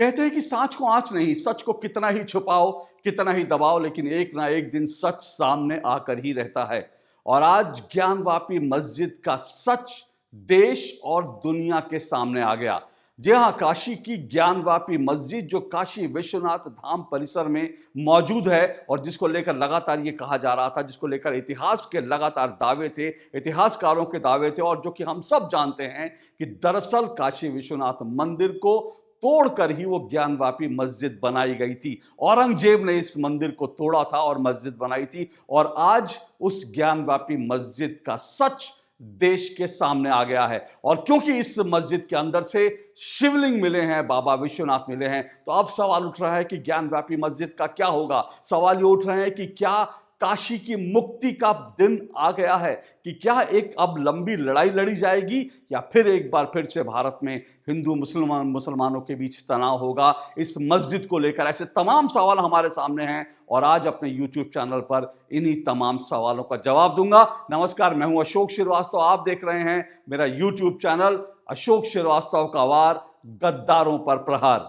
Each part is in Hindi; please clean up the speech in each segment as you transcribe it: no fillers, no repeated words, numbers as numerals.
कहते हैं कि सांच को आंच नहीं, सच को कितना ही छुपाओ, कितना ही दबाओ, लेकिन एक ना एक दिन सच सामने आकर ही रहता है। और आज ज्ञानवापी मस्जिद का सच देश और दुनिया के सामने आ गया। जी हां, काशी की ज्ञानवापी मस्जिद जो काशी विश्वनाथ धाम परिसर में मौजूद है और जिसको लेकर लगातार ये कहा जा रहा था, जिसको लेकर इतिहास के लगातार दावे थे, इतिहासकारों के दावे थे, और जो कि हम सब जानते हैं कि दरअसल काशी विश्वनाथ मंदिर को तोड़कर ही वो ज्ञानवापी मस्जिद बनाई गई थी। औरंगजेब ने इस मंदिर को तोड़ा था और मस्जिद बनाई थी, और आज उस ज्ञानवापी मस्जिद का सच देश के सामने आ गया है। और क्योंकि इस मस्जिद के अंदर से शिवलिंग मिले हैं, बाबा विश्वनाथ मिले हैं, तो अब सवाल उठ रहा है कि ज्ञानवापी मस्जिद का क्या होगा। सवाल ये उठ रहे हैं कि क्या काशी की मुक्ति का दिन आ गया है, कि क्या एक अब लंबी लड़ाई लड़ी जाएगी, या फिर एक बार फिर से भारत में हिंदू मुसलमानों के बीच तनाव होगा इस मस्जिद को लेकर। ऐसे तमाम सवाल हमारे सामने हैं और आज अपने YouTube चैनल पर इन्हीं तमाम सवालों का जवाब दूंगा। नमस्कार, मैं हूं अशोक श्रीवास्तव, आप देख रहे हैं मेरा YouTube चैनल अशोक श्रीवास्तव का वार, गद्दारों पर प्रहार।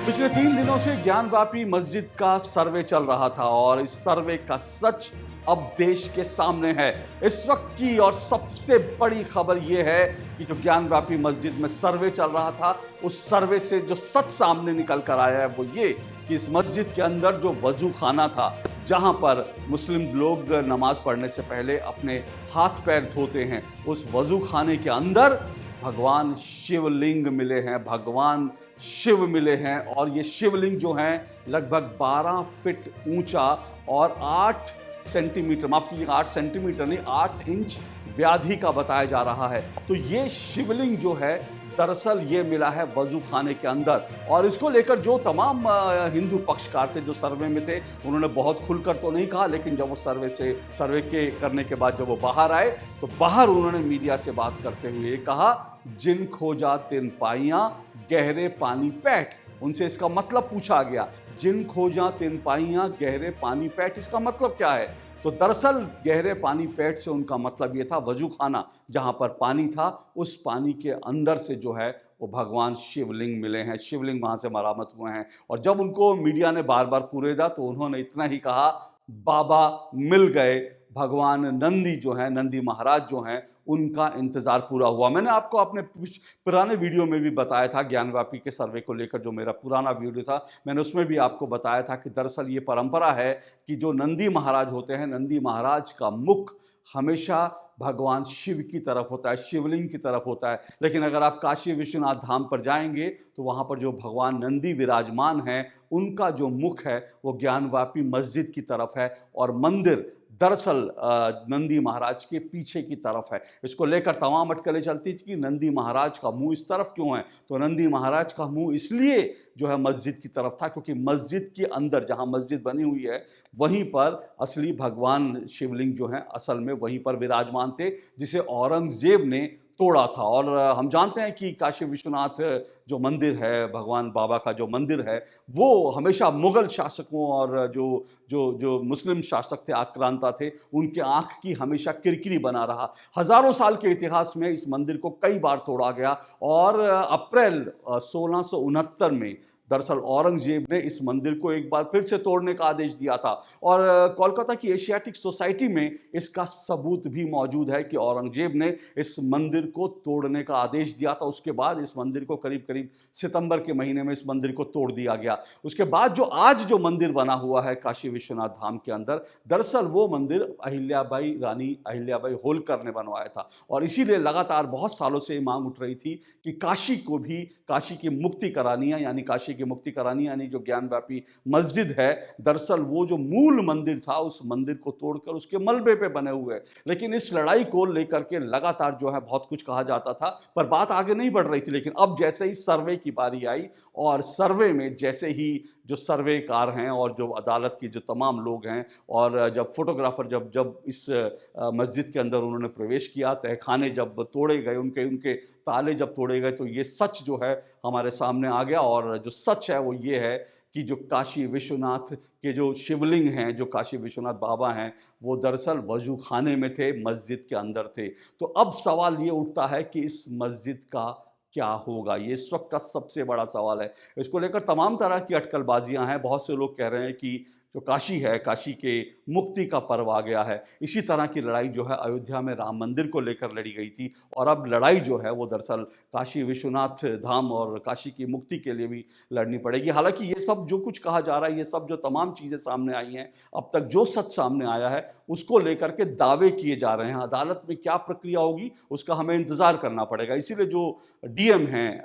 पिछले 3 दिनों से ज्ञानवापी मस्जिद का सर्वे चल रहा था और इस सर्वे का सच अब देश के सामने है। इस वक्त की और सबसे बड़ी खबर यह है कि जो ज्ञानवापी मस्जिद में सर्वे चल रहा था, उस सर्वे से जो सच सामने निकल कर आया है वो ये कि इस मस्जिद के अंदर जो वजू खाना था, जहां पर मुस्लिम लोग नमाज पढ़ने से पहले अपने हाथ पैर धोते हैं, उस वजू खाने के अंदर भगवान शिवलिंग मिले हैं, भगवान शिव मिले हैं। और ये शिवलिंग जो हैं लगभग 12 फीट ऊंचा और 8 सेंटीमीटर, माफ कीजिएगा 8 सेंटीमीटर नहीं, 8 इंच व्याधि का बताया जा रहा है। तो ये शिवलिंग जो है दरअसल ये मिला है वजू खाने के अंदर, और इसको लेकर जो तमाम हिंदू पक्षकार थे जो सर्वे में थे, उन्होंने बहुत खुलकर तो नहीं कहा, लेकिन जब वो सर्वे के करने के बाद जब वो बाहर आए तो बाहर उन्होंने मीडिया से बात करते हुए कहा, जिन खोजा तिन पाइयां गहरे पानी पैठ। उनसे इसका मतलब पूछा गया, जिन खोजा तिन पाइयां गहरे पानी पैठ, इसका मतलब क्या है? तो दरअसल गहरे पानी पैठ से उनका मतलब ये था वजू खाना, जहां पर पानी था उस पानी के अंदर से जो है वो भगवान शिवलिंग मिले हैं, शिवलिंग वहां से बरामद हुए हैं। और जब उनको मीडिया ने बार बार कुरेदा तो उन्होंने इतना ही कहा, बाबा मिल गए, भगवान नंदी जो हैं, नंदी महाराज जो हैं, उनका इंतजार पूरा हुआ। मैंने आपको अपने पुराने वीडियो में भी बताया था, ज्ञानवापी के सर्वे को लेकर जो मेरा पुराना वीडियो था, मैंने उसमें भी आपको बताया था कि दरअसल ये परंपरा है कि जो नंदी महाराज होते हैं, नंदी महाराज का मुख हमेशा भगवान शिव की तरफ होता है, शिवलिंग की तरफ होता है। लेकिन अगर आप काशी विश्वनाथ धाम पर जाएंगे तो वहाँ पर जो भगवान नंदी विराजमान हैं, उनका जो मुख है वो ज्ञानवापी मस्जिद की तरफ है, और मंदिर दरअसल नंदी महाराज के पीछे की तरफ है। इसको लेकर तमाम अटकलें चलती थी कि नंदी महाराज का मुंह इस तरफ क्यों है। तो नंदी महाराज का मुंह इसलिए जो है मस्जिद की तरफ था क्योंकि मस्जिद के अंदर जहां मस्जिद बनी हुई है वहीं पर असली भगवान शिवलिंग जो हैं असल में वहीं पर विराजमान थे, जिसे औरंगजेब ने तोड़ा था। और हम जानते हैं कि काशी विश्वनाथ जो मंदिर है, भगवान बाबा का जो मंदिर है, वो हमेशा मुगल शासकों और जो जो जो मुस्लिम शासक थे, आक्रांता थे, उनके आंख की हमेशा किरकिरी बना रहा। हजारों साल के इतिहास में इस मंदिर को कई बार तोड़ा गया, और अप्रैल 1669 में दरअसल औरंगजेब ने इस मंदिर को एक बार फिर से तोड़ने का आदेश दिया था। और कोलकाता की एशियाटिक सोसाइटी में इसका सबूत भी मौजूद है कि औरंगजेब ने इस मंदिर को तोड़ने का आदेश दिया था। उसके बाद इस मंदिर को करीब करीब सितंबर के महीने में इस मंदिर को तोड़ दिया गया। उसके बाद जो आज जो मंदिर बना हुआ है काशी विश्वनाथ धाम के अंदर, दरअसल वो मंदिर रानी अहिल्याबाई होलकर ने बनवाया था। और इसीलिए लगातार बहुत सालों से मांग उठ रही थी कि काशी को भी, काशी की मुक्ति करानी है, यानी काशी काशी की मुक्ति करानी, यानी जो ज्ञानव्यापी मस्जिद है, दरअसल वो जो मूल मंदिर था उस मंदिर को तोड़कर उसके मलबे पे बने हुए। लेकिन इस लड़ाई को लेकर के लगातार जो है बहुत कुछ कहा जाता था, पर बात आगे नहीं बढ़ रही थी। लेकिन अब जैसे ही सर्वे की बारी आई और सर्वे में जैसे ही जो सर्वेकार हैं और जो अदालत की जो तमाम लोग हैं और जब फोटोग्राफर जब जब इस मस्जिद के अंदर उन्होंने प्रवेश किया, तहखाने जब तोड़े गए, उनके उनके ताले जब तोड़े गए, तो ये सच जो है हमारे सामने आ गया। और जो सच है वो ये है कि जो काशी विश्वनाथ के जो शिवलिंग हैं, जो काशी विश्वनाथ बाबा हैं, वो दरअसल वजू खाने में थे, मस्जिद के अंदर थे। तो अब सवाल ये उठता है कि इस मस्जिद का क्या होगा? ये इस वक्त का सबसे बड़ा सवाल है। इसको लेकर तमाम तरह की अटकलबाजियां हैं। बहुत से लोग कह रहे हैं कि जो काशी है, काशी के मुक्ति का पर्व आ गया है। इसी तरह की लड़ाई जो है अयोध्या में राम मंदिर को लेकर लड़ी गई थी, और अब लड़ाई जो है वो दरअसल काशी विश्वनाथ धाम और काशी की मुक्ति के लिए भी लड़नी पड़ेगी। हालांकि ये सब जो कुछ कहा जा रहा है, ये सब जो तमाम चीज़ें सामने आई हैं, अब तक जो सच सामने आया है उसको लेकर के दावे किए जा रहे हैं। अदालत में क्या प्रक्रिया होगी उसका हमें इंतज़ार करना पड़ेगा। इसीलिए जो डीएम हैं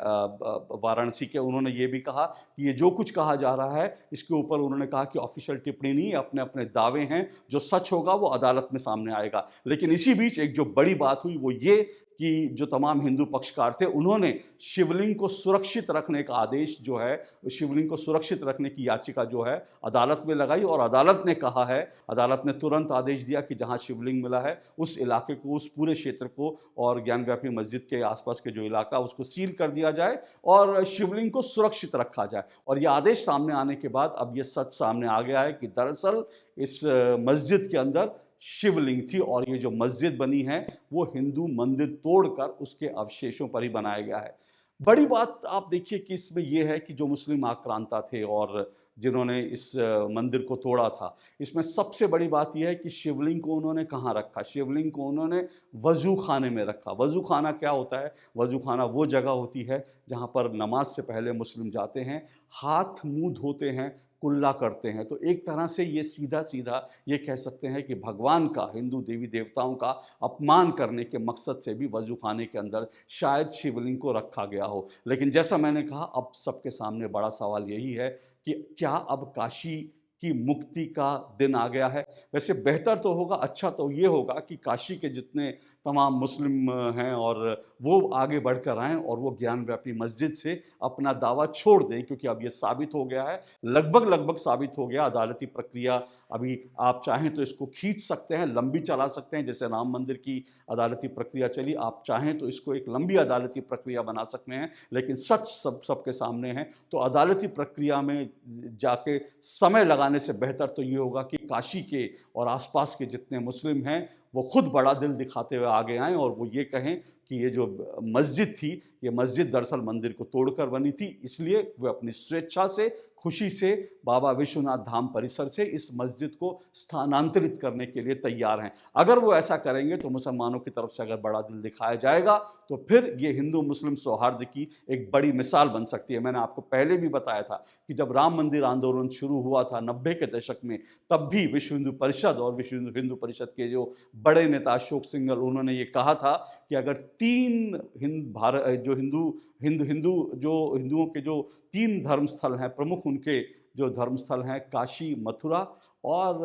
वाराणसी के, उन्होंने ये भी कहा कि ये जो कुछ कहा जा रहा है इसके ऊपर उन्होंने कहा कि ऑफिशियल टिप्पणी नहीं, अपने अपने दावे हैं, जो सच होगा वो अदालत में सामने आएगा। लेकिन इसी बीच एक जो बड़ी बात हुई वो ये कि जो तमाम हिंदू पक्षकार थे उन्होंने शिवलिंग को सुरक्षित रखने का आदेश जो है, शिवलिंग को सुरक्षित रखने की याचिका जो है अदालत में लगाई, और अदालत ने कहा है, अदालत ने तुरंत आदेश दिया कि जहां शिवलिंग मिला है उस इलाके को, उस पूरे क्षेत्र को और ज्ञानव्यापी मस्जिद के आसपास के जो इलाका उसको सील कर दिया जाए और शिवलिंग को सुरक्षित रखा जाए। और यह आदेश सामने आने के बाद अब यह सच सामने आ गया है कि दरअसल इस मस्जिद के अंदर शिवलिंग थी, और ये जो मस्जिद बनी है वो हिंदू मंदिर तोड़कर उसके अवशेषों पर ही बनाया गया है। बड़ी बात आप देखिए कि इसमें यह है कि जो मुस्लिम आक्रांता थे और जिन्होंने इस मंदिर को तोड़ा था, इसमें सबसे बड़ी बात यह है कि शिवलिंग को उन्होंने कहाँ रखा? शिवलिंग को उन्होंने वजू खाने में रखा। वजू खाना क्या होता है? वजू खाना वो जगह होती है जहाँ पर नमाज से पहले मुस्लिम जाते हैं, हाथ मुंह धोते हैं, कुल्ला करते हैं। तो एक तरह से ये सीधा सीधा ये कह सकते हैं कि भगवान का, हिंदू देवी देवताओं का अपमान करने के मकसद से भी वजू खाने के अंदर शायद शिवलिंग को रखा गया हो। लेकिन जैसा मैंने कहा, अब सबके सामने बड़ा सवाल यही है कि क्या अब काशी की मुक्ति का दिन आ गया है? वैसे बेहतर तो होगा, अच्छा तो ये होगा कि काशी के जितने तमाम मुस्लिम हैं और वो आगे बढ़कर आएँ और वो ज्ञानव्यापी मस्जिद से अपना दावा छोड़ दें, क्योंकि अब ये साबित हो गया है, लगभग साबित हो गया। अदालती प्रक्रिया अभी आप चाहें तो इसको खींच सकते हैं, लंबी चला सकते हैं, जैसे राम मंदिर की अदालती प्रक्रिया चली। आप चाहें तो इसको एक लंबी अदालती प्रक्रिया बना सकते हैं, लेकिन सच सबके सामने है। तो अदालती प्रक्रिया में जाके समय लगाने से बेहतर तो ये होगा कि काशी के और आसपास के जितने मुस्लिम हैं वो खुद बड़ा दिल दिखाते हुए आगे आएँ और वो ये कहें कि ये जो मस्जिद थी, ये मस्जिद दरअसल मंदिर को तोड़कर बनी थी, इसलिए वे अपनी स्वेच्छा से, खुशी से बाबा विश्वनाथ धाम परिसर से इस मस्जिद को स्थानांतरित करने के लिए तैयार हैं। अगर वो ऐसा करेंगे तो मुसलमानों की तरफ से अगर बड़ा दिल दिखाया जाएगा तो फिर ये हिंदू मुस्लिम सौहार्द की एक बड़ी मिसाल बन सकती है। मैंने आपको पहले भी बताया था कि जब राम मंदिर आंदोलन शुरू हुआ था 90 के दशक में, तब भी विश्व हिंदू परिषद और विश्व हिंदू परिषद के जो बड़े नेता अशोक सिंघल, उन्होंने ये कहा था कि अगर तीन हिंदुओं के जो 3 धर्मस्थल हैं प्रमुख, उनके जो धर्मस्थल हैं काशी, मथुरा और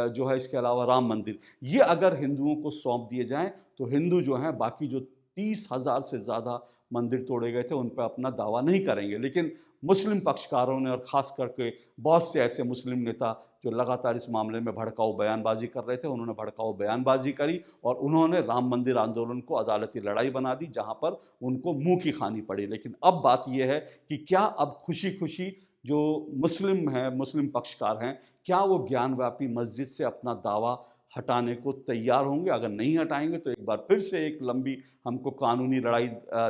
जो है इसके अलावा राम मंदिर, ये अगर हिंदुओं को सौंप दिए जाएं तो हिंदू जो हैं बाकी जो 30,000 से ज़्यादा मंदिर तोड़े गए थे उन पर अपना दावा नहीं करेंगे। लेकिन मुस्लिम पक्षकारों ने और ख़ास करके बहुत से ऐसे मुस्लिम नेता जो लगातार इस मामले में भड़काऊ बयानबाजी कर रहे थे, उन्होंने भड़काऊ बयानबाजी करी और उन्होंने राम मंदिर आंदोलन को अदालती लड़ाई बना दी, जहां पर उनको मुंह की खानी पड़ी। लेकिन अब बात यह है कि क्या अब खुशी खुशी जो मुस्लिम हैं, मुस्लिम पक्षकार हैं, क्या वो ज्ञानव्यापी मस्जिद से अपना दावा हटाने को तैयार होंगे? अगर नहीं हटाएंगे तो एक बार फिर से एक लंबी हमको कानूनी लड़ाई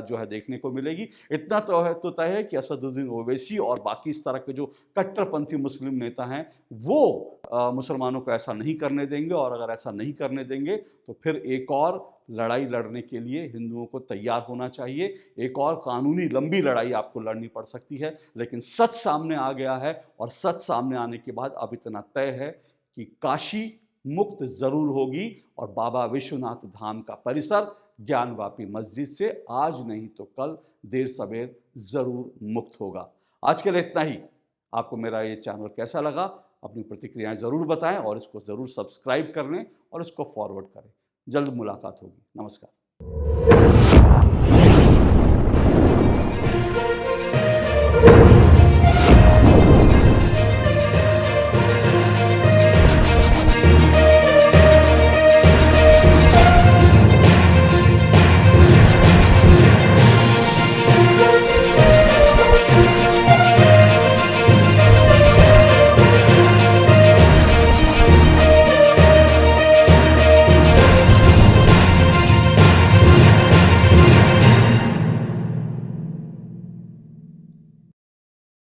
जो है देखने को मिलेगी। इतना तो तय है कि असदुद्दीन ओवैसी और बाकी इस तरह के जो कट्टरपंथी मुस्लिम नेता हैं वो मुसलमानों को ऐसा नहीं करने देंगे, और अगर ऐसा नहीं करने देंगे तो फिर एक और लड़ाई लड़ने के लिए हिंदुओं को तैयार होना चाहिए। एक और कानूनी लंबी लड़ाई आपको लड़नी पड़ सकती है। लेकिन सच सामने आ गया है, और सच सामने आने के बाद अब इतना तय है कि काशी मुक्त जरूर होगी और बाबा विश्वनाथ धाम का परिसर ज्ञानवापी मस्जिद से आज नहीं तो कल देर सवेर जरूर मुक्त होगा। आज के लिए इतना ही। आपको मेरा ये चैनल कैसा लगा, अपनी प्रतिक्रियाएं ज़रूर बताएं और इसको ज़रूर सब्सक्राइब कर लें और इसको फॉरवर्ड करें। जल्द मुलाकात होगी। नमस्कार।